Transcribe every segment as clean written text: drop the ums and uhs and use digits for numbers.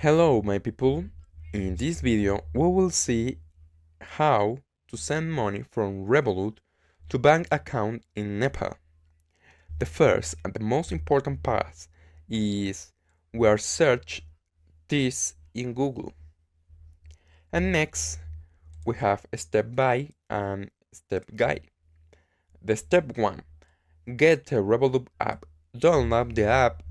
Hello my people, in this video we will see how to send money from Revolut to bank account in Nepal. The first and the most important part is we are search this in Google. And next we have step by and step guide. The step 1, get the Revolut app. Download the app,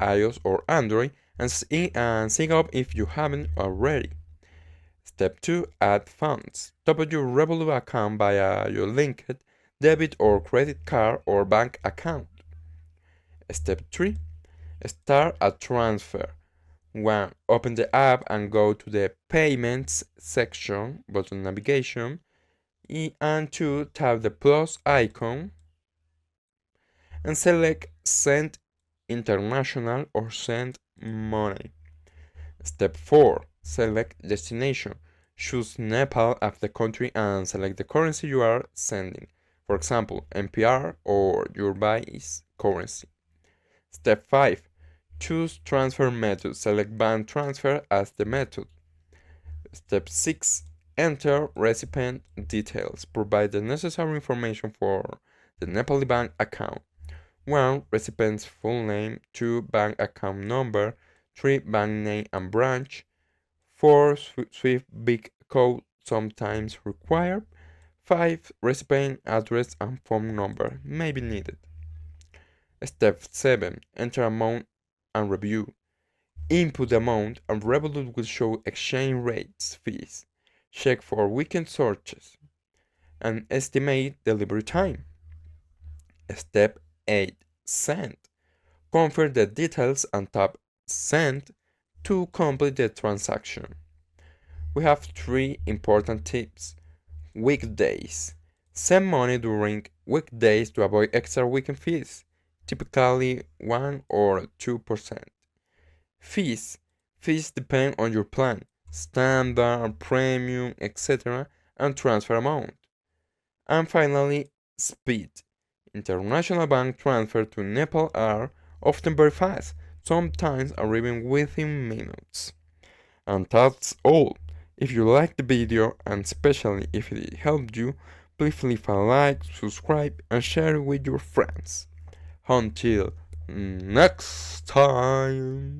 iOS or Android, and sign up if you haven't already. Step 2, add funds. Top up your Revolut account via your linked debit or credit card or bank account. Step 3, start a transfer. 1, open the app and go to the payments section, button navigation, and 2, tap the plus icon and select send international or send money. Step 4, select destination. Choose Nepal as the country and select the currency you are sending. For example, NPR or your base currency. Step 5, choose transfer method. Select bank transfer as the method. Step 6, enter recipient details. Provide the necessary information for the Nepali bank account. 1, recipient's full name. 2, bank account number. 3, bank name and branch. 4, SWIFT BIC code sometimes required. 5, recipient address and phone number may be needed. Step 7, enter amount and review. Input the amount and Revolut will show exchange rates, fees. Check for weekend searches and estimate delivery time. Step 8, send. Confirm the details and tap send to complete the transaction. We have 3 important tips. Weekdays. Send money during weekdays to avoid extra weekend fees, typically 1 or 2%. Fees. Fees depend on your plan, standard, premium, etc., and transfer amount. And finally, speed. International bank transfer to Nepal are often very fast, sometimes arriving within minutes. And that's all. If you liked the video and especially if it helped you, please leave a like, subscribe and share it with your friends. Until next time.